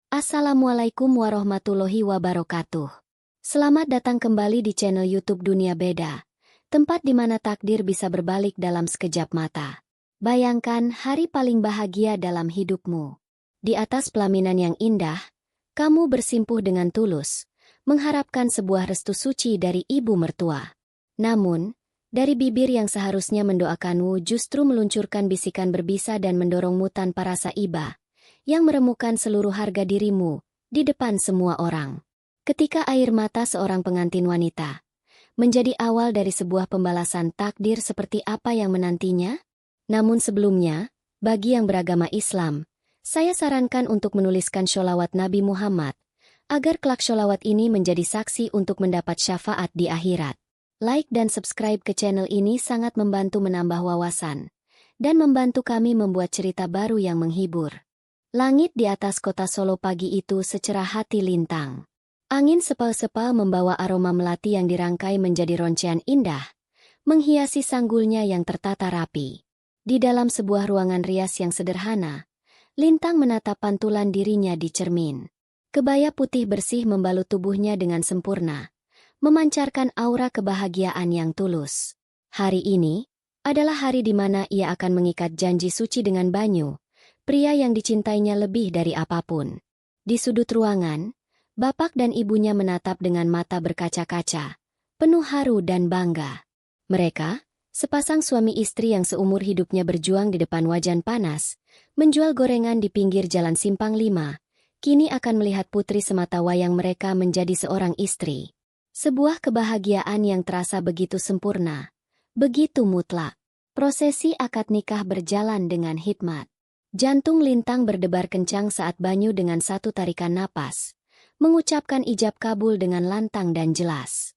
Assalamualaikum warahmatullahi wabarakatuh. Selamat datang kembali di channel YouTube Dunia Beda, tempat di mana takdir bisa berbalik dalam sekejap mata. Bayangkan hari paling bahagia dalam hidupmu. Di atas pelaminan yang indah, kamu bersimpuh dengan tulus, mengharapkan sebuah restu suci dari ibu mertua. Namun, dari bibir yang seharusnya mendoakanmu justru meluncurkan bisikan berbisa dan mendorongmu tanpa rasa iba, yang meremukan seluruh harga dirimu di depan semua orang. Ketika air mata seorang pengantin wanita menjadi awal dari sebuah pembalasan takdir seperti apa yang menantinya? Namun sebelumnya, bagi yang beragama Islam, saya sarankan untuk menuliskan sholawat Nabi Muhammad, agar kelak sholawat ini menjadi saksi untuk mendapat syafaat di akhirat. Like dan subscribe ke channel ini sangat membantu menambah wawasan, dan membantu kami membuat cerita baru yang menghibur. Langit di atas kota Solo pagi itu secerah hati lintang. Angin sepal-sepal membawa aroma melati yang dirangkai menjadi roncean indah, menghiasi sanggulnya yang tertata rapi. Di dalam sebuah ruangan rias yang sederhana, Lintang menatap pantulan dirinya di cermin. Kebaya putih bersih membalut tubuhnya dengan sempurna, memancarkan aura kebahagiaan yang tulus. Hari ini adalah hari di mana ia akan mengikat janji suci dengan Banyu, pria yang dicintainya lebih dari apapun. Di sudut ruangan, bapak dan ibunya menatap dengan mata berkaca-kaca, penuh haru dan bangga. Mereka, sepasang suami istri yang seumur hidupnya berjuang di depan wajan panas, menjual gorengan di pinggir jalan Simpang 5, kini akan melihat putri semata wayang mereka menjadi seorang istri. Sebuah kebahagiaan yang terasa begitu sempurna, begitu mutlak. Prosesi akad nikah berjalan dengan hikmat. Jantung Lintang berdebar kencang saat Banyu dengan satu tarikan napas mengucapkan ijab kabul dengan lantang dan jelas.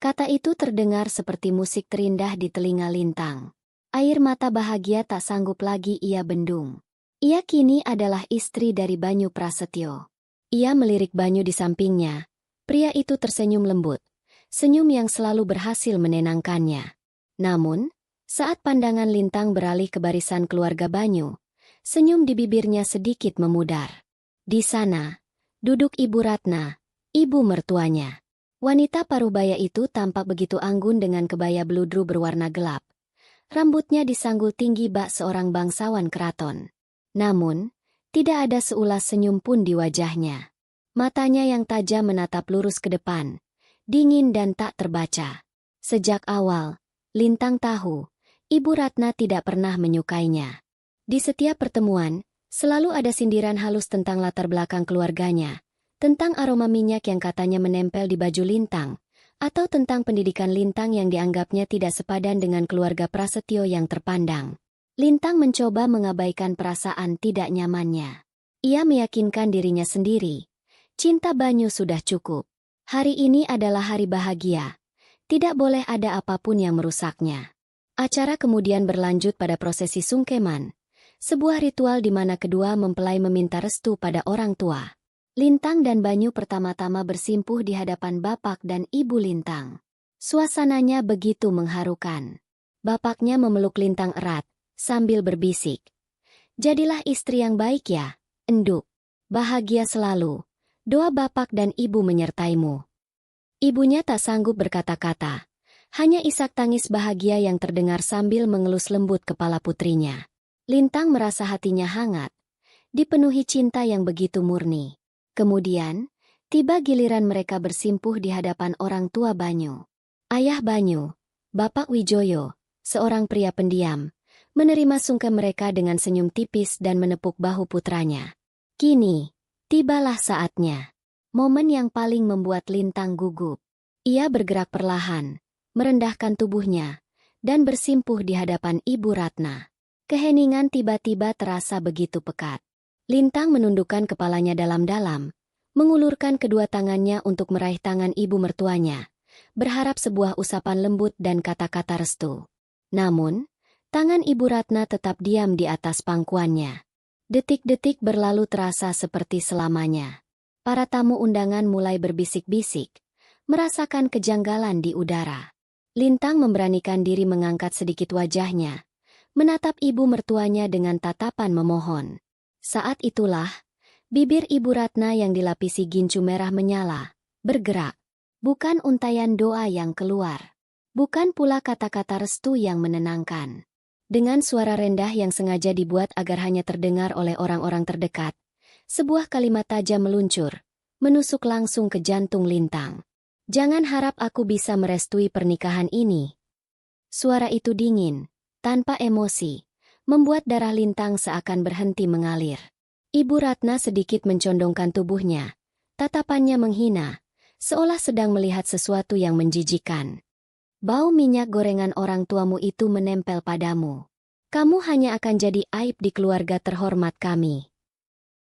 Kata itu terdengar seperti musik terindah di telinga Lintang. Air mata bahagia tak sanggup lagi ia bendung. Ia kini adalah istri dari Banyu Prasetyo. Ia melirik Banyu di sampingnya. Pria itu tersenyum lembut, senyum yang selalu berhasil menenangkannya. Namun, saat pandangan Lintang beralih ke barisan keluarga Banyu, senyum di bibirnya sedikit memudar. Di sana, duduk Ibu Ratna, ibu mertuanya. Wanita parubaya itu tampak begitu anggun dengan kebaya bludru berwarna gelap. Rambutnya disanggul tinggi bak seorang bangsawan keraton. Namun, tidak ada seulas senyum pun di wajahnya. Matanya yang tajam menatap lurus ke depan, dingin dan tak terbaca. Sejak awal, Lintang tahu, Ibu Ratna tidak pernah menyukainya. Di setiap pertemuan, selalu ada sindiran halus tentang latar belakang keluarganya, tentang aroma minyak yang katanya menempel di baju Lintang, atau tentang pendidikan Lintang yang dianggapnya tidak sepadan dengan keluarga Prasetyo yang terpandang. Lintang mencoba mengabaikan perasaan tidak nyamannya. Ia meyakinkan dirinya sendiri, cinta Banyu sudah cukup. Hari ini adalah hari bahagia. Tidak boleh ada apapun yang merusaknya. Acara kemudian berlanjut pada prosesi sungkeman, sebuah ritual di mana kedua mempelai meminta restu pada orang tua. Lintang dan Banyu pertama-tama bersimpuh di hadapan bapak dan ibu Lintang. Suasananya begitu mengharukan. Bapaknya memeluk Lintang erat, sambil berbisik, "Jadilah istri yang baik ya, Enduk. Bahagia selalu. Doa bapak dan ibu menyertaimu." Ibunya tak sanggup berkata-kata, hanya isak tangis bahagia yang terdengar sambil mengelus lembut kepala putrinya. Lintang merasa hatinya hangat, dipenuhi cinta yang begitu murni. Kemudian, tiba giliran mereka bersimpuh di hadapan orang tua Banyu. Ayah Banyu, Bapak Wijoyo, seorang pria pendiam, menerima sungkem mereka dengan senyum tipis dan menepuk bahu putranya. Kini, tibalah saatnya. Momen yang paling membuat Lintang gugup. Ia bergerak perlahan, merendahkan tubuhnya, dan bersimpuh di hadapan Ibu Ratna. Keheningan tiba-tiba terasa begitu pekat. Lintang menundukkan kepalanya dalam-dalam, mengulurkan kedua tangannya untuk meraih tangan ibu mertuanya, berharap sebuah usapan lembut dan kata-kata restu. Namun, tangan Ibu Ratna tetap diam di atas pangkuannya. Detik-detik berlalu terasa seperti selamanya. Para tamu undangan mulai berbisik-bisik, merasakan kejanggalan di udara. Lintang memberanikan diri mengangkat sedikit wajahnya, menatap ibu mertuanya dengan tatapan memohon. Saat itulah, Bibir Ibu Ratna yang dilapisi gincu merah menyala, bergerak. Bukan untayan doa yang keluar. Bukan pula kata-kata restu yang menenangkan. Dengan suara rendah yang sengaja dibuat agar hanya terdengar oleh orang-orang terdekat, sebuah kalimat tajam meluncur, menusuk langsung ke jantung Lintang. Jangan harap aku bisa merestui pernikahan ini. Suara itu dingin, tanpa emosi, membuat darah Lintang seakan berhenti mengalir. Ibu Ratna sedikit mencondongkan tubuhnya, tatapannya menghina, seolah sedang melihat sesuatu yang menjijikan. Bau minyak gorengan orang tuamu itu menempel padamu. Kamu hanya akan jadi aib di keluarga terhormat kami.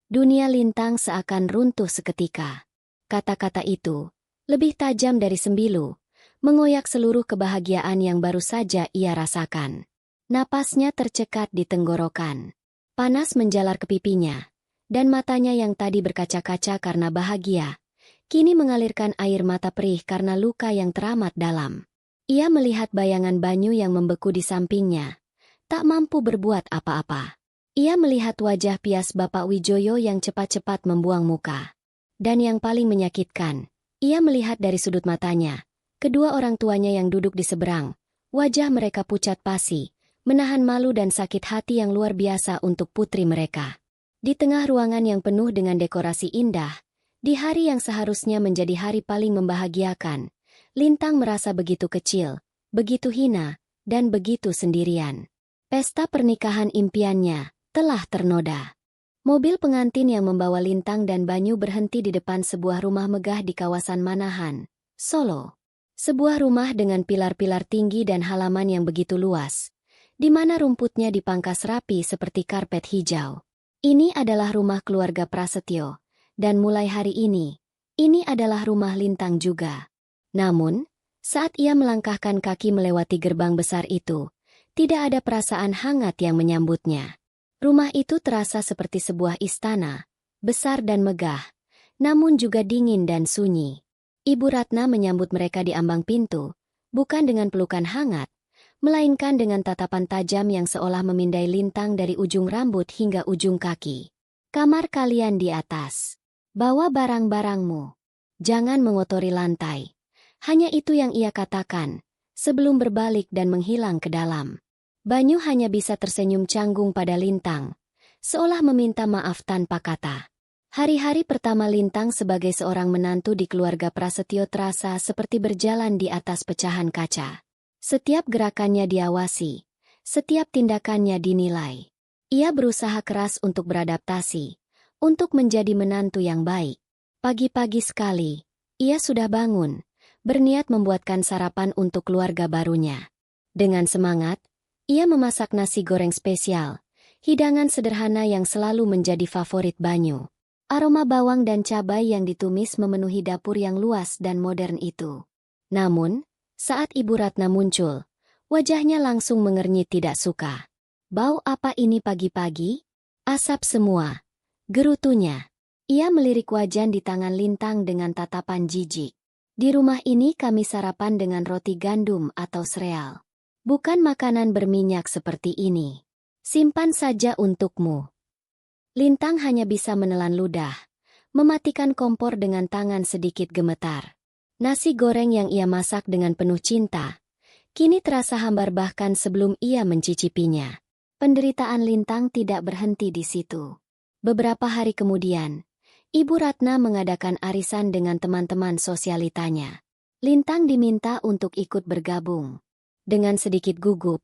Dunia Lintang seakan runtuh seketika. Kata-kata itu, lebih tajam dari sembilu, mengoyak seluruh kebahagiaan yang baru saja ia rasakan. Napasnya tercekat di tenggorokan. Panas menjalar ke pipinya, dan matanya yang tadi berkaca-kaca karena bahagia, kini mengalirkan air mata perih karena luka yang teramat dalam. Ia melihat bayangan Banyu yang membeku di sampingnya, tak mampu berbuat apa-apa. Ia melihat wajah pias Bapak Wijoyo yang cepat-cepat membuang muka. Dan yang paling menyakitkan, ia melihat dari sudut matanya, kedua orang tuanya yang duduk di seberang, wajah mereka pucat pasi, menahan malu dan sakit hati yang luar biasa untuk putri mereka. Di tengah ruangan yang penuh dengan dekorasi indah, di hari yang seharusnya menjadi hari paling membahagiakan, Lintang merasa begitu kecil, begitu hina, dan begitu sendirian. Pesta pernikahan impiannya telah ternoda. Mobil pengantin yang membawa Lintang dan Banyu berhenti di depan sebuah rumah megah di kawasan Manahan, Solo. Sebuah rumah dengan pilar-pilar tinggi dan halaman yang begitu luas, di mana rumputnya dipangkas rapi seperti karpet hijau. Ini adalah rumah keluarga Prasetyo, dan mulai hari ini adalah rumah Lintang juga. Namun, saat ia melangkahkan kaki melewati gerbang besar itu, tidak ada perasaan hangat yang menyambutnya. Rumah itu terasa seperti sebuah istana, besar dan megah, namun juga dingin dan sunyi. Ibu Ratna menyambut mereka di ambang pintu, bukan dengan pelukan hangat, melainkan dengan tatapan tajam yang seolah memindai Lintang dari ujung rambut hingga ujung kaki. Kamar kalian di atas. Bawa barang-barangmu. Jangan mengotori lantai. Hanya itu yang ia katakan, sebelum berbalik dan menghilang ke dalam. Banyu hanya bisa tersenyum canggung pada Lintang, seolah meminta maaf tanpa kata. Hari-hari pertama Lintang sebagai seorang menantu di keluarga Prasetyo terasa seperti berjalan di atas pecahan kaca. Setiap gerakannya diawasi, setiap tindakannya dinilai. Ia berusaha keras untuk beradaptasi, untuk menjadi menantu yang baik. Pagi-pagi sekali, ia sudah bangun, berniat membuatkan sarapan untuk keluarga barunya. Dengan semangat, ia memasak nasi goreng spesial, hidangan sederhana yang selalu menjadi favorit Banyu. Aroma bawang dan cabai yang ditumis memenuhi dapur yang luas dan modern itu. Namun, saat Ibu Ratna muncul, wajahnya langsung mengernyit tidak suka. Bau apa ini pagi-pagi? Asap semua. Gerutunya. Ia melirik wajan di tangan Lintang dengan tatapan jijik. Di rumah ini kami sarapan dengan roti gandum atau sereal. Bukan makanan berminyak seperti ini. Simpan saja untukmu. Lintang hanya bisa menelan ludah, mematikan kompor dengan tangan sedikit gemetar. Nasi goreng yang ia masak dengan penuh cinta, kini terasa hambar bahkan sebelum ia mencicipinya. Penderitaan Lintang tidak berhenti di situ. Beberapa hari kemudian, Ibu Ratna mengadakan arisan dengan teman-teman sosialitanya. Lintang diminta untuk ikut bergabung. Dengan sedikit gugup,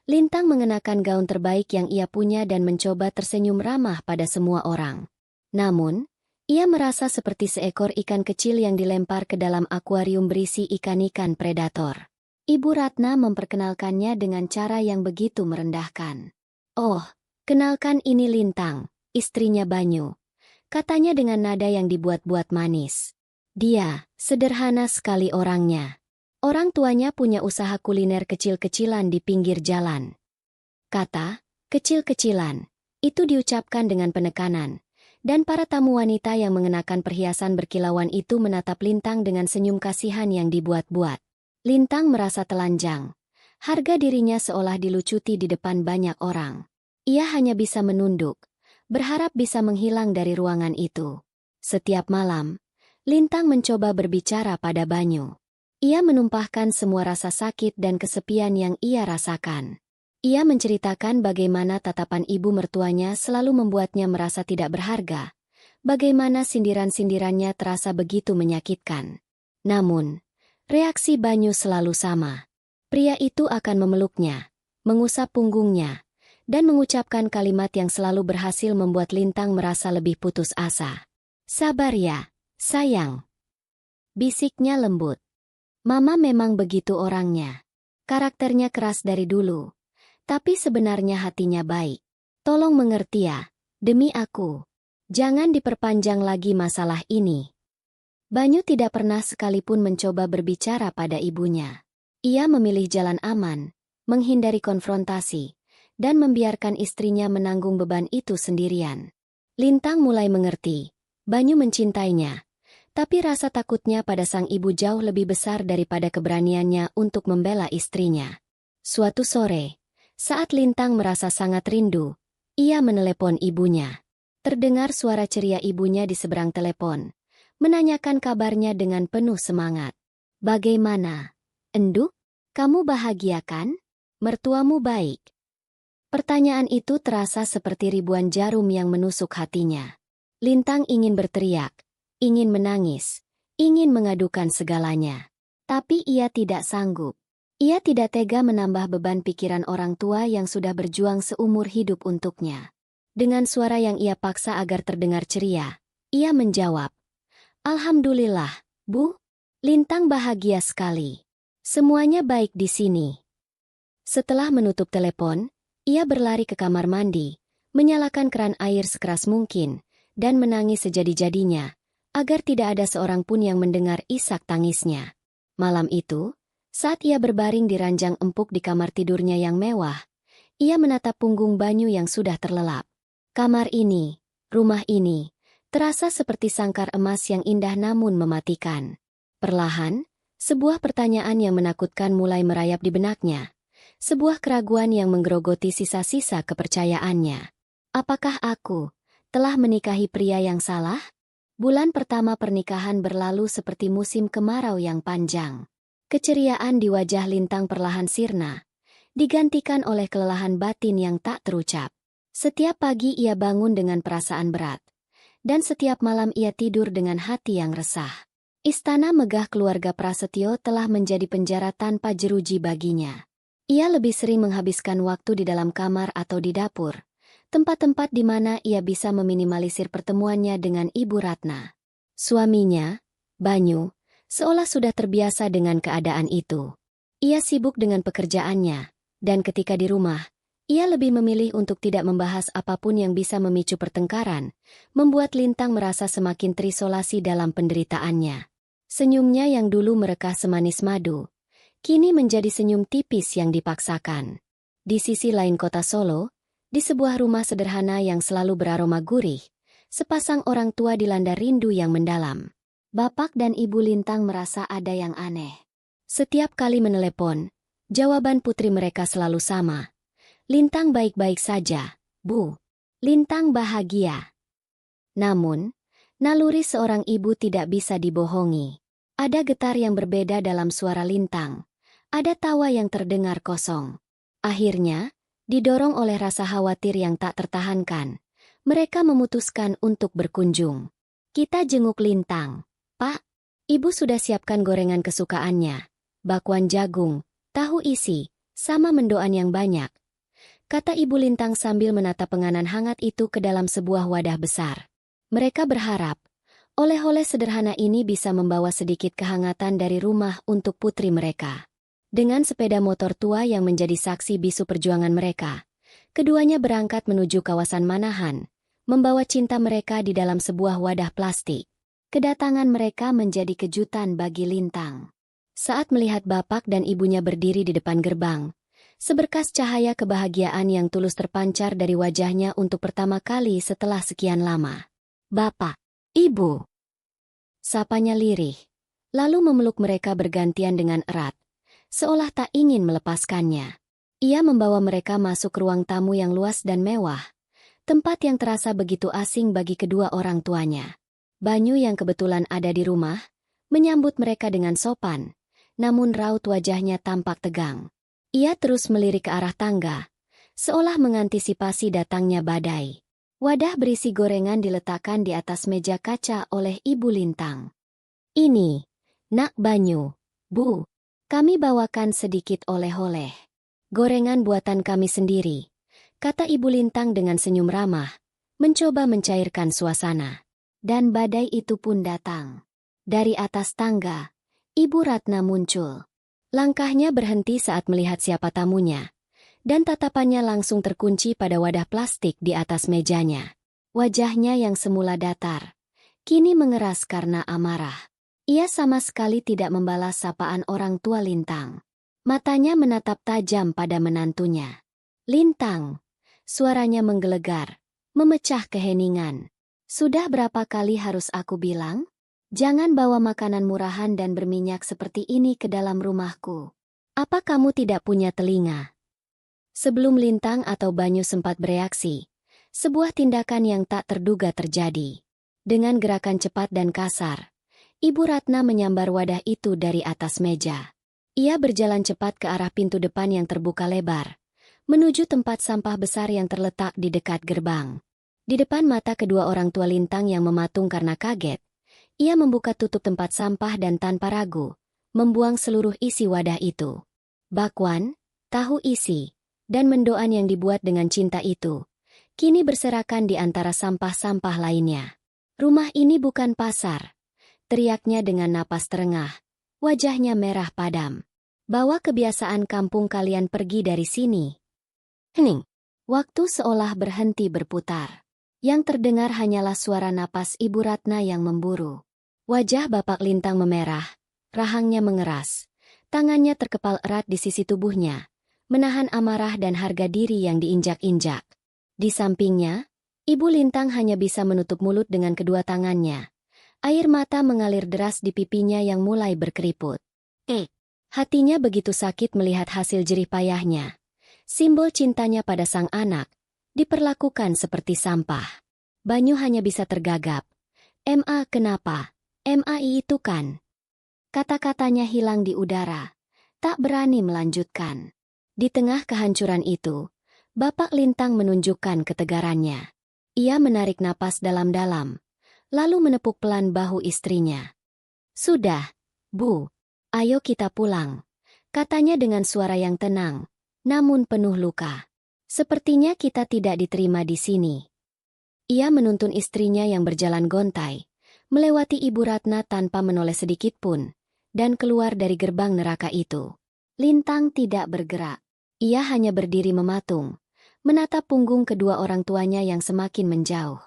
Lintang mengenakan gaun terbaik yang ia punya dan mencoba tersenyum ramah pada semua orang. Namun, ia merasa seperti seekor ikan kecil yang dilempar ke dalam akuarium berisi ikan-ikan predator. Ibu Ratna memperkenalkannya dengan cara yang begitu merendahkan. "Oh, kenalkan ini Lintang, istrinya Banyu," katanya dengan nada yang dibuat-buat manis. "Dia sederhana sekali orangnya. Orang tuanya punya usaha kuliner kecil-kecilan di pinggir jalan." Kata kecil-kecilan itu diucapkan dengan penekanan, dan para tamu wanita yang mengenakan perhiasan berkilauan itu menatap Lintang dengan senyum kasihan yang dibuat-buat. Lintang merasa telanjang. Harga dirinya seolah dilucuti di depan banyak orang. Ia hanya bisa menunduk, berharap bisa menghilang dari ruangan itu. Setiap malam, Lintang mencoba berbicara pada Banyu. Ia menumpahkan semua rasa sakit dan kesepian yang ia rasakan. Ia menceritakan bagaimana tatapan ibu mertuanya selalu membuatnya merasa tidak berharga, bagaimana sindiran-sindirannya terasa begitu menyakitkan. Namun, reaksi Banyu selalu sama. Pria itu akan memeluknya, mengusap punggungnya, dan mengucapkan kalimat yang selalu berhasil membuat Lintang merasa lebih putus asa. "Sabar ya, sayang," bisiknya lembut. Mama memang begitu orangnya. Karakternya keras dari dulu, tapi sebenarnya hatinya baik. Tolong mengerti ya, demi aku. Jangan diperpanjang lagi masalah ini. Banyu tidak pernah sekalipun mencoba berbicara pada ibunya. Ia memilih jalan aman, menghindari konfrontasi, dan membiarkan istrinya menanggung beban itu sendirian. Lintang mulai mengerti, Banyu mencintainya, tapi rasa takutnya pada sang ibu jauh lebih besar daripada keberaniannya untuk membela istrinya. Suatu sore, saat Lintang merasa sangat rindu, ia menelepon ibunya. Terdengar suara ceria ibunya di seberang telepon, menanyakan kabarnya dengan penuh semangat. "Bagaimana, Enduk? Kamu bahagia kan? Mertuamu baik?" Pertanyaan itu terasa seperti ribuan jarum yang menusuk hatinya. Lintang ingin berteriak, ingin menangis, ingin mengadukan segalanya. Tapi ia tidak sanggup. Ia tidak tega menambah beban pikiran orang tua yang sudah berjuang seumur hidup untuknya. Dengan suara yang ia paksa agar terdengar ceria, ia menjawab, "Alhamdulillah, Bu. Lintang bahagia sekali. Semuanya baik di sini." Setelah menutup telepon, ia berlari ke kamar mandi, menyalakan keran air sekeras mungkin, dan menangis sejadi-jadinya, agar tidak ada seorang pun yang mendengar isak tangisnya. Malam itu, saat ia berbaring di ranjang empuk di kamar tidurnya yang mewah, ia menatap punggung Banyu yang sudah terlelap. Kamar ini, rumah ini, terasa seperti sangkar emas yang indah namun mematikan. Perlahan, sebuah pertanyaan yang menakutkan mulai merayap di benaknya. Sebuah keraguan yang menggerogoti sisa-sisa kepercayaannya. Apakah aku telah menikahi pria yang salah? Bulan pertama pernikahan berlalu seperti musim kemarau yang panjang. Keceriaan di wajah Lintang perlahan sirna, digantikan oleh kelelahan batin yang tak terucap. Setiap pagi ia bangun dengan perasaan berat, dan setiap malam ia tidur dengan hati yang resah. Istana megah keluarga Prasetyo telah menjadi penjara tanpa jeruji baginya. Ia lebih sering menghabiskan waktu di dalam kamar atau di dapur, tempat-tempat di mana ia bisa meminimalisir pertemuannya dengan Ibu Ratna. Suaminya, Banyu, seolah sudah terbiasa dengan keadaan itu. Ia sibuk dengan pekerjaannya, dan ketika di rumah, ia lebih memilih untuk tidak membahas apapun yang bisa memicu pertengkaran, membuat Lintang merasa semakin terisolasi dalam penderitaannya. Senyumnya yang dulu merekah semanis madu, kini menjadi senyum tipis yang dipaksakan. Di sisi lain kota Solo, di sebuah rumah sederhana yang selalu beraroma gurih, sepasang orang tua dilanda rindu yang mendalam. Bapak dan Ibu Lintang merasa ada yang aneh. Setiap kali menelepon, jawaban putri mereka selalu sama. "Lintang baik-baik saja, Bu. Lintang bahagia." Namun, naluri seorang ibu tidak bisa dibohongi. Ada getar yang berbeda dalam suara Lintang. Ada tawa yang terdengar kosong. Akhirnya, didorong oleh rasa khawatir yang tak tertahankan, mereka memutuskan untuk berkunjung. "Kita jenguk Lintang, Pak. Ibu sudah siapkan gorengan kesukaannya, bakwan jagung, tahu isi, sama mendoan yang banyak," kata Ibu Lintang sambil menata penganan hangat itu ke dalam sebuah wadah besar. Mereka berharap, oleh-oleh sederhana ini bisa membawa sedikit kehangatan dari rumah untuk putri mereka. Dengan sepeda motor tua yang menjadi saksi bisu perjuangan mereka, keduanya berangkat menuju kawasan Manahan, membawa cinta mereka di dalam sebuah wadah plastik. Kedatangan mereka menjadi kejutan bagi Lintang. Saat melihat bapak dan ibunya berdiri di depan gerbang, seberkas cahaya kebahagiaan yang tulus terpancar dari wajahnya untuk pertama kali setelah sekian lama. "Bapak, Ibu," sapanya lirih, lalu memeluk mereka bergantian dengan erat, seolah tak ingin melepaskannya. Ia membawa mereka masuk ruang tamu yang luas dan mewah, tempat yang terasa begitu asing bagi kedua orang tuanya. Banyu yang kebetulan ada di rumah, menyambut mereka dengan sopan, namun raut wajahnya tampak tegang. Ia terus melirik ke arah tangga, seolah mengantisipasi datangnya badai. Wadah berisi gorengan diletakkan di atas meja kaca oleh Ibu Lintang. "Ini, Nak Banyu, Bu, kami bawakan sedikit oleh-oleh. Gorengan buatan kami sendiri," kata Ibu Lintang dengan senyum ramah, mencoba mencairkan suasana. Dan badai itu pun datang. Dari atas tangga, Ibu Ratna muncul. Langkahnya berhenti saat melihat siapa tamunya, dan tatapannya langsung terkunci pada wadah plastik di atas mejanya. Wajahnya yang semula datar, kini mengeras karena amarah. Ia sama sekali tidak membalas sapaan orang tua Lintang. Matanya menatap tajam pada menantunya. "Lintang," suaranya menggelegar, memecah keheningan. "Sudah berapa kali harus aku bilang? Jangan bawa makanan murahan dan berminyak seperti ini ke dalam rumahku. Apa kamu tidak punya telinga?" Sebelum Lintang atau Banyu sempat bereaksi, sebuah tindakan yang tak terduga terjadi. Dengan gerakan cepat dan kasar, Ibu Ratna menyambar wadah itu dari atas meja. Ia berjalan cepat ke arah pintu depan yang terbuka lebar, menuju tempat sampah besar yang terletak di dekat gerbang. Di depan mata kedua orang tua Lintang yang mematung karena kaget, ia membuka tutup tempat sampah dan tanpa ragu, membuang seluruh isi wadah itu. Bakwan, tahu isi, dan mendoan yang dibuat dengan cinta itu, kini berserakan di antara sampah-sampah lainnya. "Rumah ini bukan pasar," teriaknya dengan napas terengah, wajahnya merah padam. "Bawa kebiasaan kampung kalian pergi dari sini." Hening. Waktu seolah berhenti berputar. Yang terdengar hanyalah suara napas Ibu Ratna yang memburu. Wajah Bapak Lintang memerah, rahangnya mengeras. Tangannya terkepal erat di sisi tubuhnya, menahan amarah dan harga diri yang diinjak-injak. Di sampingnya, Ibu Lintang hanya bisa menutup mulut dengan kedua tangannya. Air mata mengalir deras di pipinya yang mulai berkeriput. Hatinya begitu sakit melihat hasil jerih payahnya. Simbol cintanya pada sang anak, diperlakukan seperti sampah. Banyu hanya bisa tergagap. Kenapa? Itu kan?" Kata-katanya hilang di udara, tak berani melanjutkan. Di tengah kehancuran itu, Bapak Lintang menunjukkan ketegarannya. Ia menarik napas dalam-dalam, lalu menepuk pelan bahu istrinya. "Sudah, Bu, ayo kita pulang," katanya dengan suara yang tenang, namun penuh luka. "Sepertinya kita tidak diterima di sini." Ia menuntun istrinya yang berjalan gontai, melewati Ibu Ratna tanpa menoleh sedikit pun, dan keluar dari gerbang neraka itu. Lintang tidak bergerak. Ia hanya berdiri mematung, menatap punggung kedua orang tuanya yang semakin menjauh.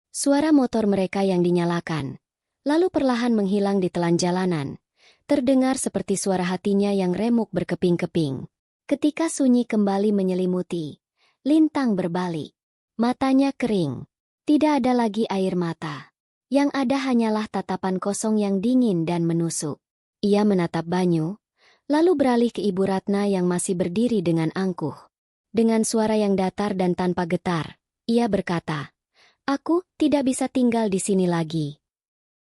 Suara motor mereka yang dinyalakan, lalu perlahan menghilang di telan jalanan, terdengar seperti suara hatinya yang remuk berkeping-keping. Ketika sunyi kembali menyelimuti, Lintang berbalik. Matanya kering. Tidak ada lagi air mata. Yang ada hanyalah tatapan kosong yang dingin dan menusuk. Ia menatap Banyu, lalu beralih ke Ibu Ratna yang masih berdiri dengan angkuh. Dengan suara yang datar dan tanpa getar, ia berkata, "Aku tidak bisa tinggal di sini lagi."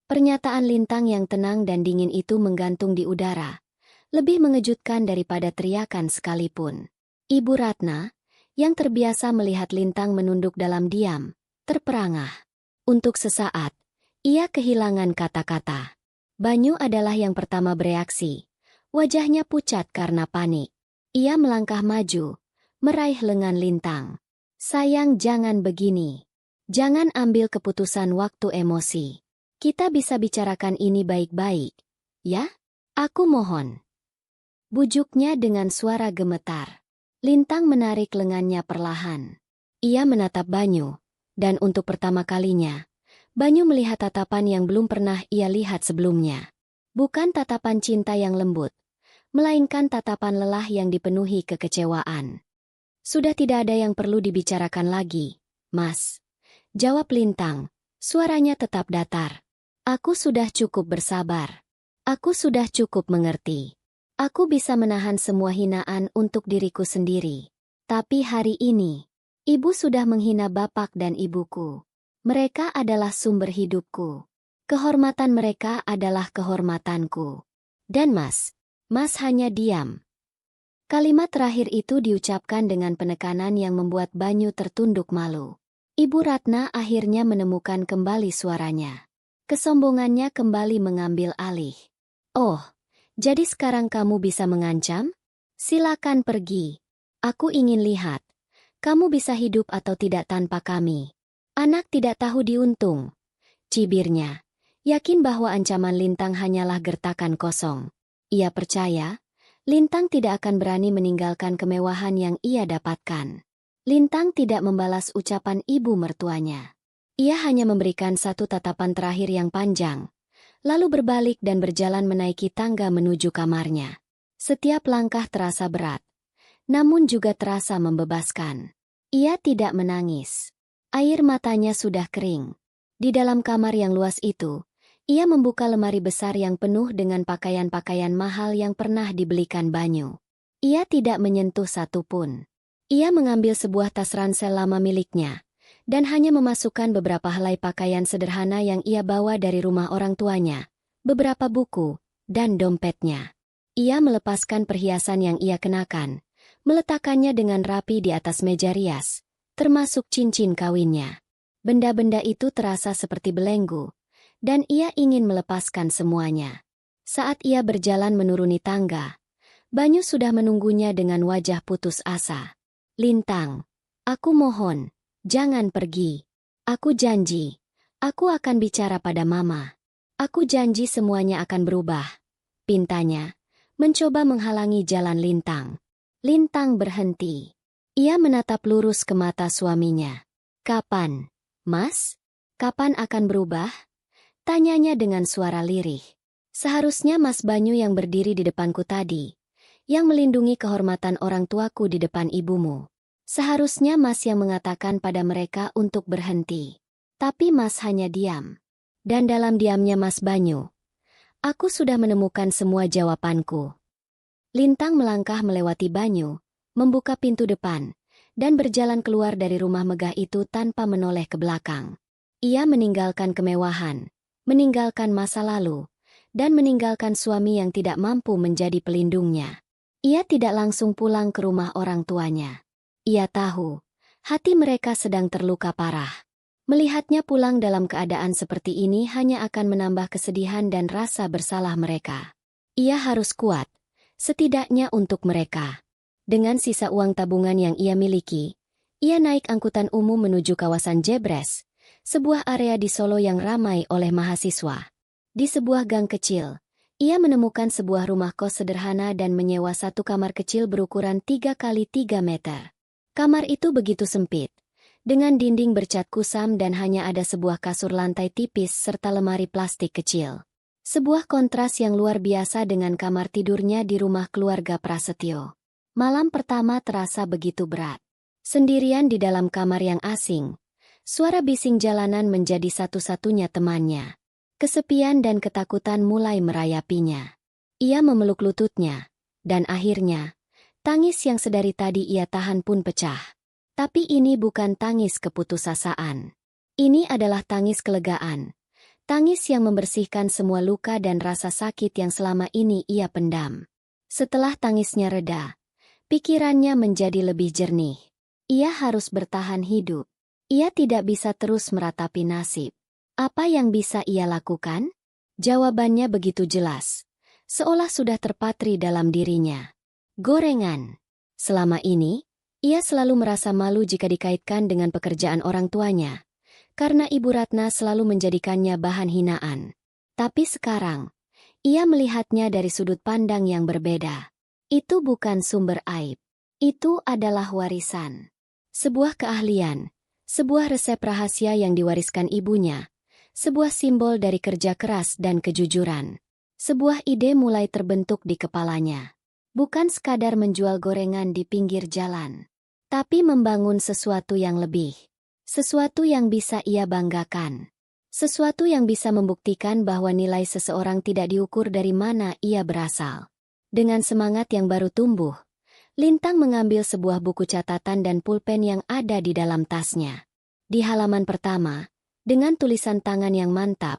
Pernyataan Lintang yang tenang dan dingin itu menggantung di udara, lebih mengejutkan daripada teriakan sekalipun. Ibu Ratna, yang terbiasa melihat Lintang menunduk dalam diam, terperangah. Untuk sesaat, ia kehilangan kata-kata. Banyu adalah yang pertama bereaksi. Wajahnya pucat karena panik. Ia melangkah maju, meraih lengan Lintang. "Sayang, jangan begini. Jangan ambil keputusan waktu emosi. Kita bisa bicarakan ini baik-baik, ya? Aku mohon." Bujuknya dengan suara gemetar. Lintang menarik lengannya perlahan. Ia menatap Banyu, dan untuk pertama kalinya, Banyu melihat tatapan yang belum pernah ia lihat sebelumnya. Bukan tatapan cinta yang lembut, melainkan tatapan lelah yang dipenuhi kekecewaan. "Sudah tidak ada yang perlu dibicarakan lagi, Mas," jawab Lintang, suaranya tetap datar. "Aku sudah cukup bersabar. Aku sudah cukup mengerti. Aku bisa menahan semua hinaan untuk diriku sendiri. Tapi hari ini, Ibu sudah menghina bapak dan ibuku. Mereka adalah sumber hidupku. Kehormatan mereka adalah kehormatanku. Dan Mas hanya diam. Kalimat terakhir itu diucapkan dengan penekanan yang membuat Banyu tertunduk malu. Ibu Ratna akhirnya menemukan kembali suaranya. Kesombongannya kembali mengambil alih. Oh, jadi sekarang kamu bisa mengancam? Silakan pergi. Aku ingin lihat. Kamu bisa hidup atau tidak tanpa kami. Anak tidak tahu diuntung. Cibirnya. Yakin bahwa ancaman Lintang hanyalah gertakan kosong. Ia percaya, Lintang tidak akan berani meninggalkan kemewahan yang ia dapatkan. Lintang tidak membalas ucapan ibu mertuanya. Ia hanya memberikan satu tatapan terakhir yang panjang, lalu berbalik dan berjalan menaiki tangga menuju kamarnya. Setiap langkah terasa berat, namun juga terasa membebaskan. Ia tidak menangis. Air matanya sudah kering. Di dalam kamar yang luas itu, ia membuka lemari besar yang penuh dengan pakaian-pakaian mahal yang pernah dibelikan Banyu. Ia tidak menyentuh satu pun. Ia mengambil sebuah tas ransel lama miliknya, dan hanya memasukkan beberapa helai pakaian sederhana yang ia bawa dari rumah orang tuanya, beberapa buku, dan dompetnya. Ia melepaskan perhiasan yang ia kenakan, meletakkannya dengan rapi di atas meja rias, termasuk cincin kawinnya. Benda-benda itu terasa seperti belenggu, dan ia ingin melepaskan semuanya. Saat ia berjalan menuruni tangga, Banyu sudah menunggunya dengan wajah putus asa. Lintang, aku mohon, jangan pergi. Aku janji, aku akan bicara pada Mama. Aku janji semuanya akan berubah. Pintanya, mencoba menghalangi jalan Lintang. Lintang berhenti. Ia menatap lurus ke mata suaminya. Kapan, Mas? Kapan akan berubah? Tanyanya dengan suara lirih. Seharusnya Mas Banyu yang berdiri di depanku tadi, yang melindungi kehormatan orang tuaku di depan ibumu. Seharusnya Mas yang mengatakan pada mereka untuk berhenti. Tapi Mas hanya diam. Dan dalam diamnya Mas Banyu, aku sudah menemukan semua jawabanku. Lintang melangkah melewati Banyu, membuka pintu depan, dan berjalan keluar dari rumah megah itu tanpa menoleh ke belakang. Ia meninggalkan kemewahan, meninggalkan masa lalu, dan meninggalkan suami yang tidak mampu menjadi pelindungnya. Ia tidak langsung pulang ke rumah orang tuanya. Ia tahu, hati mereka sedang terluka parah. Melihatnya pulang dalam keadaan seperti ini hanya akan menambah kesedihan dan rasa bersalah mereka. Ia harus kuat, setidaknya untuk mereka. Dengan sisa uang tabungan yang ia miliki, ia naik angkutan umum menuju kawasan Jebres, sebuah area di Solo yang ramai oleh mahasiswa. Di sebuah gang kecil, ia menemukan sebuah rumah kos sederhana dan menyewa satu kamar kecil berukuran 3 kali 3 meter. Kamar itu begitu sempit, dengan dinding bercat kusam dan hanya ada sebuah kasur lantai tipis serta lemari plastik kecil. Sebuah kontras yang luar biasa dengan kamar tidurnya di rumah keluarga Prasetyo. Malam pertama terasa begitu berat. Sendirian di dalam kamar yang asing, suara bising jalanan menjadi satu-satunya temannya. Kesepian dan ketakutan mulai merayapinya. Ia memeluk lututnya, dan akhirnya, tangis yang sedari tadi ia tahan pun pecah. Tapi ini bukan tangis keputusasaan. Ini adalah tangis kelegaan. Tangis yang membersihkan semua luka dan rasa sakit yang selama ini ia pendam. Setelah tangisnya reda, pikirannya menjadi lebih jernih. Ia harus bertahan hidup. Ia tidak bisa terus meratapi nasib. Apa yang bisa ia lakukan? Jawabannya begitu jelas. Seolah sudah terpatri dalam dirinya. Gorengan. Selama ini, ia selalu merasa malu jika dikaitkan dengan pekerjaan orang tuanya, karena Ibu Ratna selalu menjadikannya bahan hinaan. Tapi sekarang, ia melihatnya dari sudut pandang yang berbeda. Itu bukan sumber aib. Itu adalah warisan. Sebuah keahlian, sebuah resep rahasia yang diwariskan ibunya, sebuah simbol dari kerja keras dan kejujuran. Sebuah ide mulai terbentuk di kepalanya. Bukan sekadar menjual gorengan di pinggir jalan, tapi membangun sesuatu yang lebih. Sesuatu yang bisa ia banggakan. Sesuatu yang bisa membuktikan bahwa nilai seseorang tidak diukur dari mana ia berasal. Dengan semangat yang baru tumbuh, Lintang mengambil sebuah buku catatan dan pulpen yang ada di dalam tasnya. Di halaman pertama, dengan tulisan tangan yang mantap,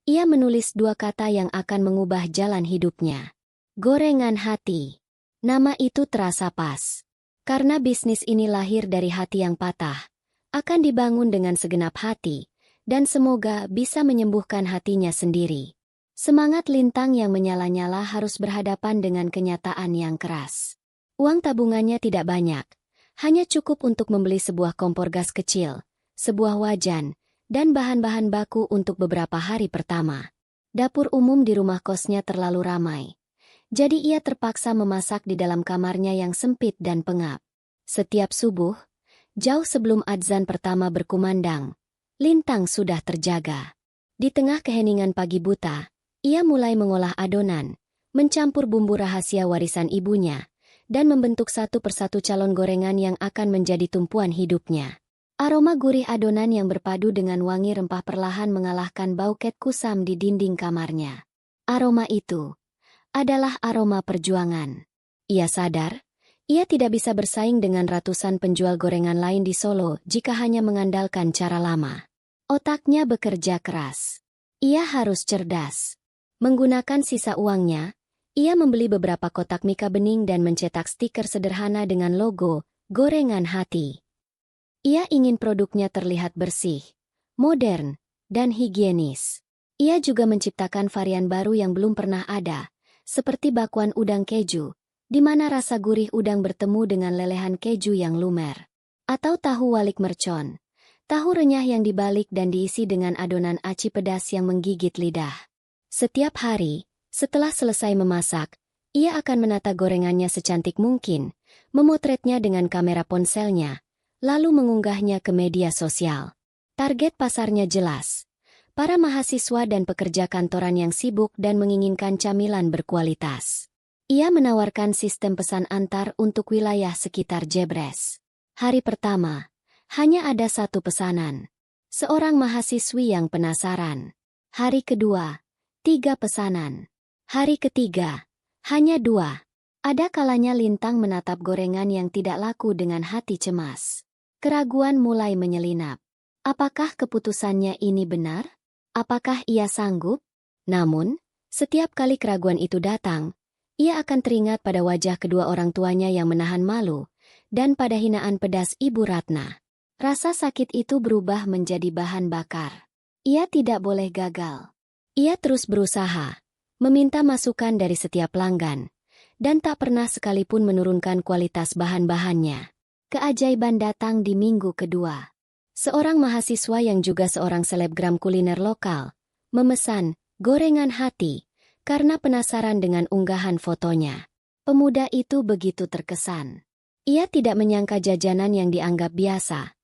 ia menulis 2 kata yang akan mengubah jalan hidupnya. Gorengan hati. Nama itu terasa pas. Karena bisnis ini lahir dari hati yang patah, akan dibangun dengan segenap hati, dan semoga bisa menyembuhkan hatinya sendiri. Semangat Lintang yang menyala-nyala harus berhadapan dengan kenyataan yang keras. Uang tabungannya tidak banyak, hanya cukup untuk membeli sebuah kompor gas kecil, sebuah wajan, dan bahan-bahan baku untuk beberapa hari pertama. Dapur umum di rumah kosnya terlalu ramai. Jadi ia terpaksa memasak di dalam kamarnya yang sempit dan pengap. Setiap subuh, jauh sebelum adzan pertama berkumandang, Lintang sudah terjaga. Di tengah keheningan pagi buta, ia mulai mengolah adonan, mencampur bumbu rahasia warisan ibunya, dan membentuk satu persatu calon gorengan yang akan menjadi tumpuan hidupnya. Aroma gurih adonan yang berpadu dengan wangi rempah perlahan mengalahkan bau ket kusam di dinding kamarnya. Aroma itu adalah aroma perjuangan. Ia sadar, ia tidak bisa bersaing dengan ratusan penjual gorengan lain di Solo jika hanya mengandalkan cara lama. Otaknya bekerja keras. Ia harus cerdas. Menggunakan sisa uangnya, ia membeli beberapa kotak mika bening dan mencetak stiker sederhana dengan logo Gorengan Hati. Ia ingin produknya terlihat bersih, modern, dan higienis. Ia juga menciptakan varian baru yang belum pernah ada, seperti bakwan udang keju, di mana rasa gurih udang bertemu dengan lelehan keju yang lumer. Atau tahu walik mercon, tahu renyah yang dibalik dan diisi dengan adonan aci pedas yang menggigit lidah. Setiap hari, setelah selesai memasak, ia akan menata gorengannya secantik mungkin, memotretnya dengan kamera ponselnya, lalu mengunggahnya ke media sosial. Target pasarnya jelas. Para mahasiswa dan pekerja kantoran yang sibuk dan menginginkan camilan berkualitas. Ia menawarkan sistem pesan antar untuk wilayah sekitar Jebres. Hari pertama, hanya ada 1 pesanan. Seorang mahasiswi yang penasaran. Hari kedua, 3 pesanan. Hari ketiga, hanya 2. Ada kalanya Lintang menatap gorengan yang tidak laku dengan hati cemas. Keraguan mulai menyelinap. Apakah keputusannya ini benar? Apakah ia sanggup? Namun, setiap kali keraguan itu datang, ia akan teringat pada wajah kedua orang tuanya yang menahan malu, dan pada hinaan pedas Ibu Ratna. Rasa sakit itu berubah menjadi bahan bakar. Ia tidak boleh gagal. Ia terus berusaha, meminta masukan dari setiap pelanggan, dan tak pernah sekalipun menurunkan kualitas bahan-bahannya. Keajaiban datang di minggu kedua. Seorang mahasiswa yang juga seorang selebgram kuliner lokal, memesan gorengan hati, karena penasaran dengan unggahan fotonya. Pemuda itu begitu terkesan. Ia tidak menyangka jajanan yang dianggap biasa,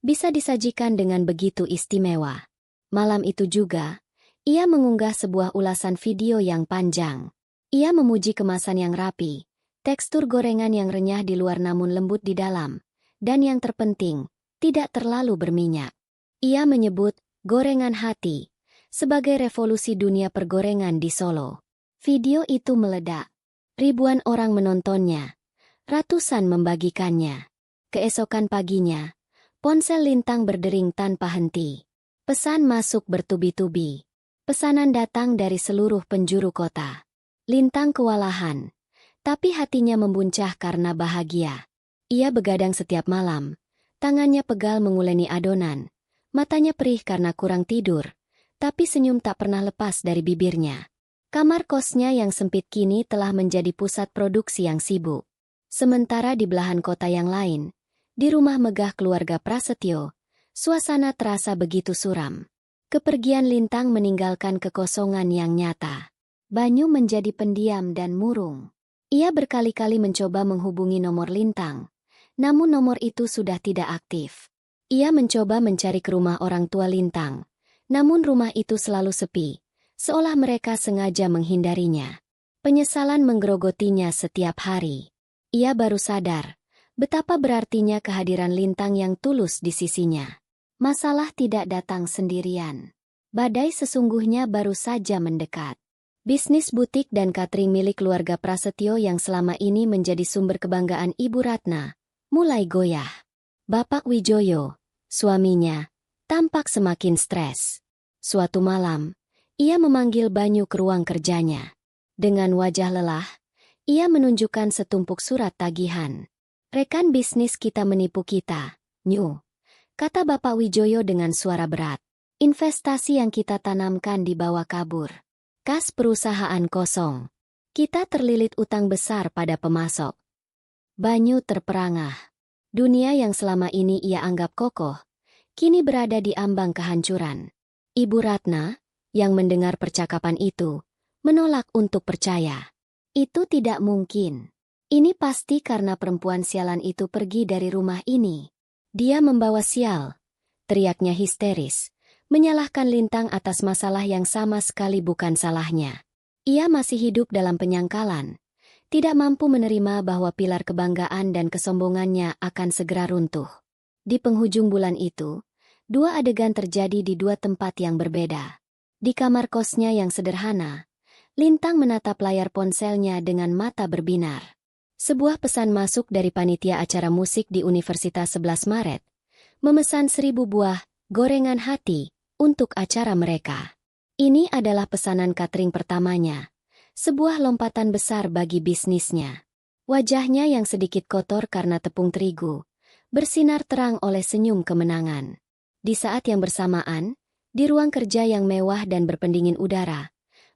bisa disajikan dengan begitu istimewa. Malam itu juga, ia mengunggah sebuah ulasan video yang panjang. Ia memuji kemasan yang rapi, tekstur gorengan yang renyah di luar namun lembut di dalam, dan yang terpenting, tidak terlalu berminyak. Ia menyebut gorengan hati sebagai revolusi dunia pergorengan di Solo. Video itu meledak. Ribuan orang menontonnya. Ratusan membagikannya. Keesokan paginya, ponsel Lintang berdering tanpa henti. Pesan masuk bertubi-tubi. Pesanan datang dari seluruh penjuru kota. Lintang kewalahan. Tapi hatinya membuncah karena bahagia. Ia begadang setiap malam, tangannya pegal menguleni adonan, matanya perih karena kurang tidur, tapi senyum tak pernah lepas dari bibirnya. Kamar kosnya yang sempit kini telah menjadi pusat produksi yang sibuk. Sementara di belahan kota yang lain, di rumah megah keluarga Prasetyo, suasana terasa begitu suram. Kepergian Lintang meninggalkan kekosongan yang nyata. Banyu menjadi pendiam dan murung. Ia berkali-kali mencoba menghubungi nomor Lintang, namun nomor itu sudah tidak aktif. Ia mencoba mencari ke rumah orang tua Lintang, namun rumah itu selalu sepi, seolah mereka sengaja menghindarinya. Penyesalan menggerogotinya setiap hari. Ia baru sadar betapa berartinya kehadiran Lintang yang tulus di sisinya. Masalah tidak datang sendirian. Badai sesungguhnya baru saja mendekat. Bisnis butik dan catering milik keluarga Prasetyo yang selama ini menjadi sumber kebanggaan Ibu Ratna, mulai goyah. Bapak Wijoyo, suaminya, tampak semakin stres. Suatu malam, ia memanggil Banyu ke ruang kerjanya. Dengan wajah lelah, ia menunjukkan setumpuk surat tagihan. "Rekan bisnis kita menipu kita, Nyu," kata Bapak Wijoyo dengan suara berat. "Investasi yang kita tanamkan dibawa kabur. Kas perusahaan kosong. Kita terlilit utang besar pada pemasok." Banyu terperangah. Dunia yang selama ini ia anggap kokoh, kini berada di ambang kehancuran. Ibu Ratna, yang mendengar percakapan itu, menolak untuk percaya. Itu tidak mungkin. Ini pasti karena perempuan sialan itu pergi dari rumah ini. Dia membawa sial, teriaknya histeris, menyalahkan Lintang atas masalah yang sama sekali bukan salahnya. Ia masih hidup dalam penyangkalan, tidak mampu menerima bahwa pilar kebanggaan dan kesombongannya akan segera runtuh. Di penghujung bulan itu, dua adegan terjadi di dua tempat yang berbeda. Di kamar kosnya yang sederhana, Lintang menatap layar ponselnya dengan mata berbinar. Sebuah pesan masuk dari panitia acara musik di Universitas 11 Maret, memesan 1000 buah gorengan hati untuk acara mereka. Ini adalah pesanan catering pertamanya, sebuah lompatan besar bagi bisnisnya. Wajahnya yang sedikit kotor karena tepung terigu, bersinar terang oleh senyum kemenangan. Di saat yang bersamaan, di ruang kerja yang mewah dan berpendingin udara,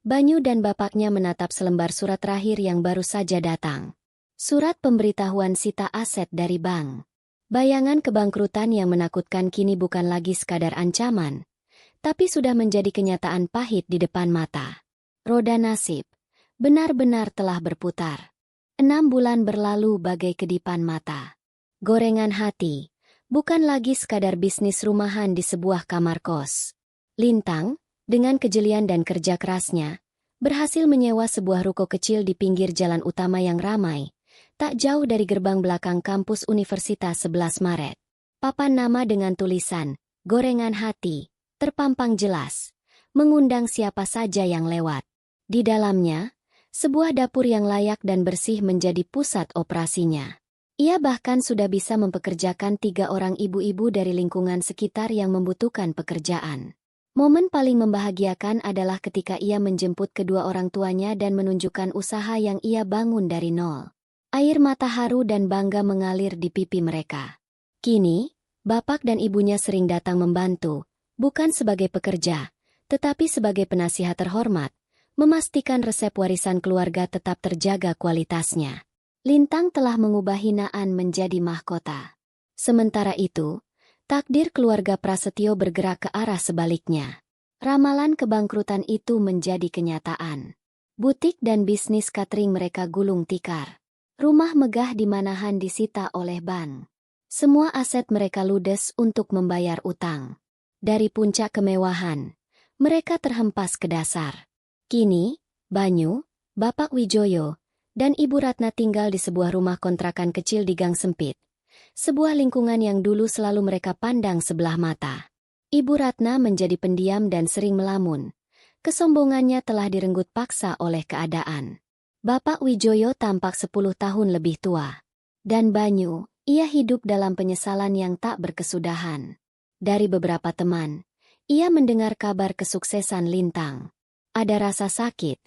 Banyu dan bapaknya menatap selembar surat terakhir yang baru saja datang. Surat pemberitahuan sita aset dari bank. Bayangan kebangkrutan yang menakutkan kini bukan lagi sekadar ancaman, tapi sudah menjadi kenyataan pahit di depan mata. Roda nasib benar-benar telah berputar. 6 bulan berlalu bagai kedipan mata. Gorengan hati bukan lagi sekadar bisnis rumahan di sebuah kamar kos. Lintang, dengan kejelian dan kerja kerasnya, berhasil menyewa sebuah ruko kecil di pinggir jalan utama yang ramai, tak jauh dari gerbang belakang kampus Universitas 11 Maret. Papan nama dengan tulisan, "Gorengan Hati," terpampang jelas, mengundang siapa saja yang lewat. Di dalamnya, sebuah dapur yang layak dan bersih menjadi pusat operasinya. Ia bahkan sudah bisa mempekerjakan 3 orang ibu-ibu dari lingkungan sekitar yang membutuhkan pekerjaan. Momen paling membahagiakan adalah ketika ia menjemput kedua orang tuanya dan menunjukkan usaha yang ia bangun dari nol. Air mata haru dan bangga mengalir di pipi mereka. Kini, bapak dan ibunya sering datang membantu, bukan sebagai pekerja, tetapi sebagai penasihat terhormat, memastikan resep warisan keluarga tetap terjaga kualitasnya. Lintang telah mengubah hinaan menjadi mahkota. Sementara itu, takdir keluarga Prasetyo bergerak ke arah sebaliknya. Ramalan kebangkrutan itu menjadi kenyataan. Butik dan bisnis catering mereka gulung tikar. Rumah megah di Manahan disita oleh bank. Semua aset mereka ludes untuk membayar utang. Dari puncak kemewahan, mereka terhempas ke dasar. Kini, Banyu, Bapak Wijoyo, dan Ibu Ratna tinggal di sebuah rumah kontrakan kecil di gang sempit. Sebuah lingkungan yang dulu selalu mereka pandang sebelah mata. Ibu Ratna menjadi pendiam dan sering melamun. Kesombongannya telah direnggut paksa oleh keadaan. Bapak Wijoyo tampak 10 tahun lebih tua. Dan Banyu, ia hidup dalam penyesalan yang tak berkesudahan. Dari beberapa teman, ia mendengar kabar kesuksesan Lintang. Ada rasa sakit,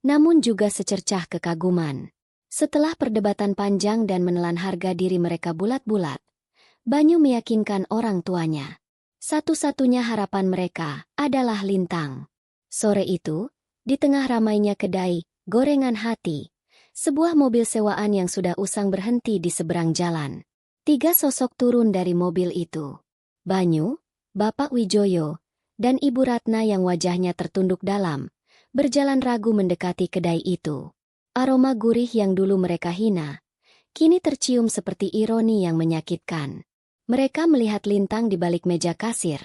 namun juga secercah kekaguman. Setelah perdebatan panjang dan menelan harga diri mereka bulat-bulat, Banyu meyakinkan orang tuanya. Satu-satunya harapan mereka adalah Lintang. Sore itu, di tengah ramainya kedai Gorengan Hati, sebuah mobil sewaan yang sudah usang berhenti di seberang jalan. 3 sosok turun dari mobil itu. Banyu, Bapak Wijoyo, dan Ibu Ratna yang wajahnya tertunduk dalam, berjalan ragu mendekati kedai itu. Aroma gurih yang dulu mereka hina, kini tercium seperti ironi yang menyakitkan. Mereka melihat Lintang di balik meja kasir,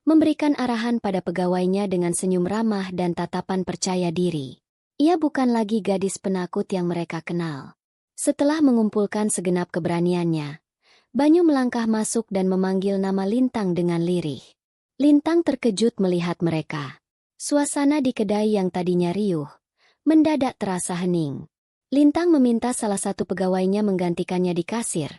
memberikan arahan pada pegawainya dengan senyum ramah dan tatapan percaya diri. Ia bukan lagi gadis penakut yang mereka kenal. Setelah mengumpulkan segenap keberaniannya, Banyu melangkah masuk dan memanggil nama Lintang dengan lirih. Lintang terkejut melihat mereka. Suasana di kedai yang tadinya riuh, mendadak terasa hening. Lintang meminta salah satu pegawainya menggantikannya di kasir,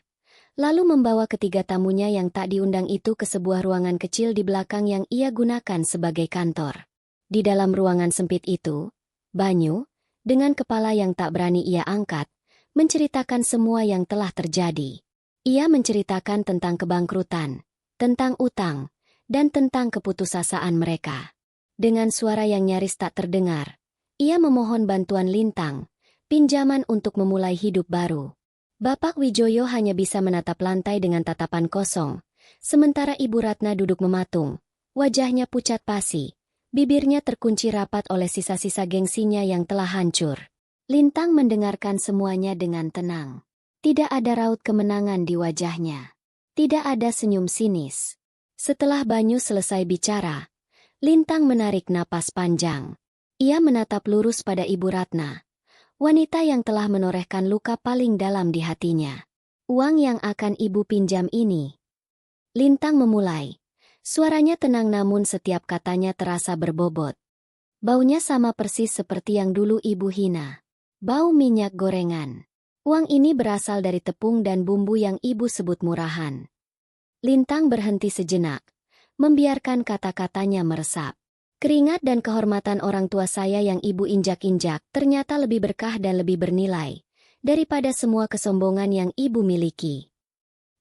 lalu membawa ketiga tamunya yang tak diundang itu ke sebuah ruangan kecil di belakang yang ia gunakan sebagai kantor. Di dalam ruangan sempit itu, Banyu, dengan kepala yang tak berani ia angkat, menceritakan semua yang telah terjadi. Ia menceritakan tentang kebangkrutan, tentang utang, dan tentang keputusasaan mereka. Dengan suara yang nyaris tak terdengar, ia memohon bantuan Lintang, pinjaman untuk memulai hidup baru. Bapak Wijoyo hanya bisa menatap lantai dengan tatapan kosong, sementara Ibu Ratna duduk mematung, wajahnya pucat pasi, bibirnya terkunci rapat oleh sisa-sisa gengsinya yang telah hancur. Lintang mendengarkan semuanya dengan tenang. Tidak ada raut kemenangan di wajahnya. Tidak ada senyum sinis. Setelah Banyu selesai bicara, Lintang menarik napas panjang. Ia menatap lurus pada Ibu Ratna, wanita yang telah menorehkan luka paling dalam di hatinya. Uang yang akan ibu pinjam ini. Lintang memulai. Suaranya tenang namun setiap katanya terasa berbobot. Baunya sama persis seperti yang dulu ibu hina. Bau minyak gorengan. Uang ini berasal dari tepung dan bumbu yang ibu sebut murahan. Lintang berhenti sejenak, membiarkan kata-katanya meresap. Keringat dan kehormatan orang tua saya yang ibu injak-injak ternyata lebih berkah dan lebih bernilai daripada semua kesombongan yang ibu miliki.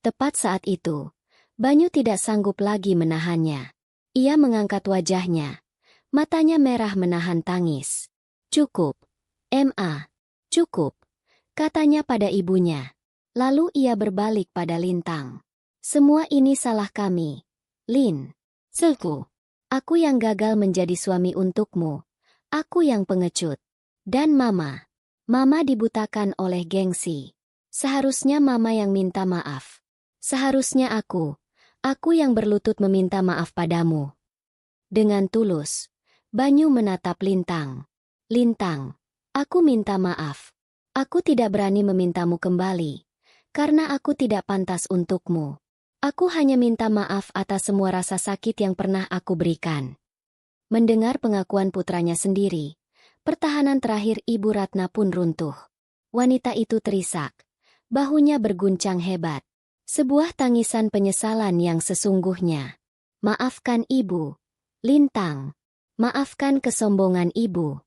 Tepat saat itu, Banyu tidak sanggup lagi menahannya. Ia mengangkat wajahnya. Matanya merah menahan tangis. "Cukup, Ma. Cukup," katanya pada ibunya. Lalu ia berbalik pada Lintang. "Semua ini salah kami, Lin. Selku. Aku yang gagal menjadi suami untukmu. Aku yang pengecut. Dan Mama. Mama dibutakan oleh gengsi. Seharusnya Mama yang minta maaf. Seharusnya aku yang berlutut meminta maaf padamu." Dengan tulus, Banyu menatap Lintang. "Lintang, aku minta maaf. Aku tidak berani memintamu kembali, karena aku tidak pantas untukmu. Aku hanya minta maaf atas semua rasa sakit yang pernah aku berikan." Mendengar pengakuan putranya sendiri, pertahanan terakhir Ibu Ratna pun runtuh. Wanita itu terisak, bahunya berguncang hebat. Sebuah tangisan penyesalan yang sesungguhnya. "Maafkan Ibu, Lintang. Maafkan kesombongan Ibu."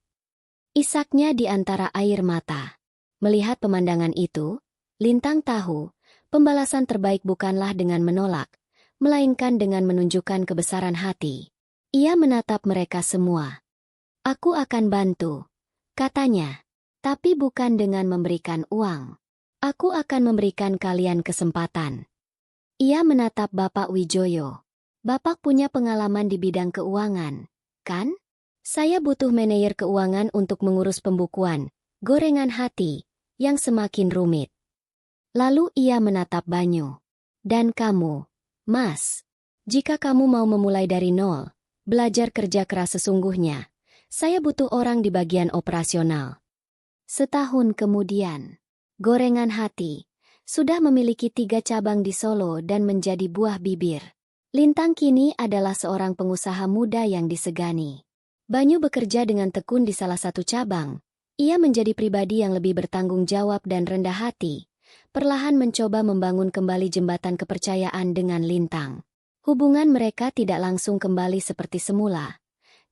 Isaknya di antara air mata. Melihat pemandangan itu, Lintang tahu, pembalasan terbaik bukanlah dengan menolak, melainkan dengan menunjukkan kebesaran hati. Ia menatap mereka semua. "Aku akan bantu," katanya. "Tapi bukan dengan memberikan uang. Aku akan memberikan kalian kesempatan." Ia menatap Bapak Wijoyo. "Bapak punya pengalaman di bidang keuangan, kan? Saya butuh manajer keuangan untuk mengurus pembukuan, gorengan hati, yang semakin rumit." Lalu ia menatap Banyu. "Dan kamu, Mas, jika kamu mau memulai dari nol, belajar kerja keras sesungguhnya, saya butuh orang di bagian operasional." Setahun kemudian, Gorengan Hati sudah memiliki 3 cabang di Solo dan menjadi buah bibir. Lintang kini adalah seorang pengusaha muda yang disegani. Banyu bekerja dengan tekun di salah satu cabang. Ia menjadi pribadi yang lebih bertanggung jawab dan rendah hati, perlahan mencoba membangun kembali jembatan kepercayaan dengan Lintang. Hubungan mereka tidak langsung kembali seperti semula,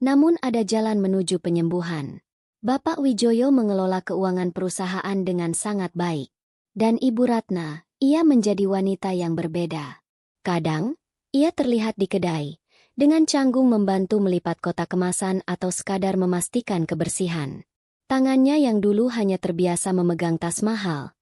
namun ada jalan menuju penyembuhan. Bapak Wijoyo mengelola keuangan perusahaan dengan sangat baik. Dan Ibu Ratna, ia menjadi wanita yang berbeda. Kadang, ia terlihat di kedai, dengan canggung membantu melipat kotak kemasan atau sekadar memastikan kebersihan. Tangannya yang dulu hanya terbiasa memegang tas mahal,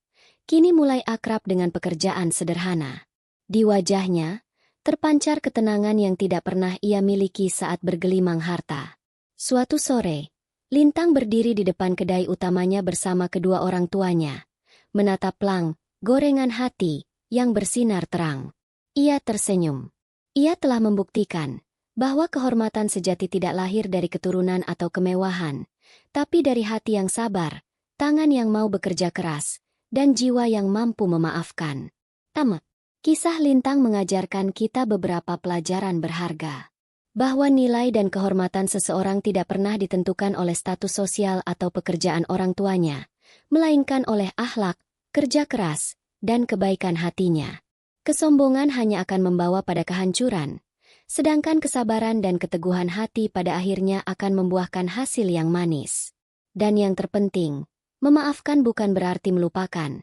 kini mulai akrab dengan pekerjaan sederhana. Di wajahnya, terpancar ketenangan yang tidak pernah ia miliki saat bergelimang harta. Suatu sore, Lintang berdiri di depan kedai utamanya bersama kedua orang tuanya, menatap pelang Gorengan Hati yang bersinar terang. Ia tersenyum. Ia telah membuktikan bahwa kehormatan sejati tidak lahir dari keturunan atau kemewahan, tapi dari hati yang sabar, tangan yang mau bekerja keras, dan jiwa yang mampu memaafkan. Tamat. Kisah Lintang mengajarkan kita beberapa pelajaran berharga. bahwa nilai dan kehormatan seseorang tidak pernah ditentukan oleh status sosial atau pekerjaan orang tuanya, melainkan oleh akhlak, kerja keras, dan kebaikan hatinya. Kesombongan hanya akan membawa pada kehancuran, sedangkan kesabaran dan keteguhan hati pada akhirnya akan membuahkan hasil yang manis. Dan yang terpenting, memaafkan bukan berarti melupakan,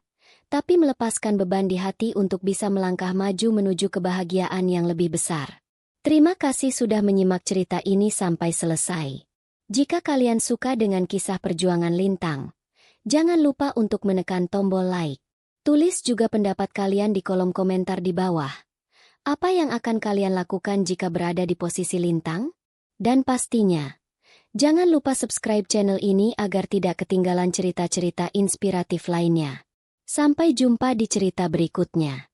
tapi melepaskan beban di hati untuk bisa melangkah maju menuju kebahagiaan yang lebih besar. Terima kasih sudah menyimak cerita ini sampai selesai. Jika kalian suka dengan kisah perjuangan Lintang, jangan lupa untuk menekan tombol like. Tulis juga pendapat kalian di kolom komentar di bawah. Apa yang akan kalian lakukan jika berada di posisi Lintang? Dan pastinya, jangan lupa subscribe channel ini agar tidak ketinggalan cerita-cerita inspiratif lainnya. Sampai jumpa di cerita berikutnya.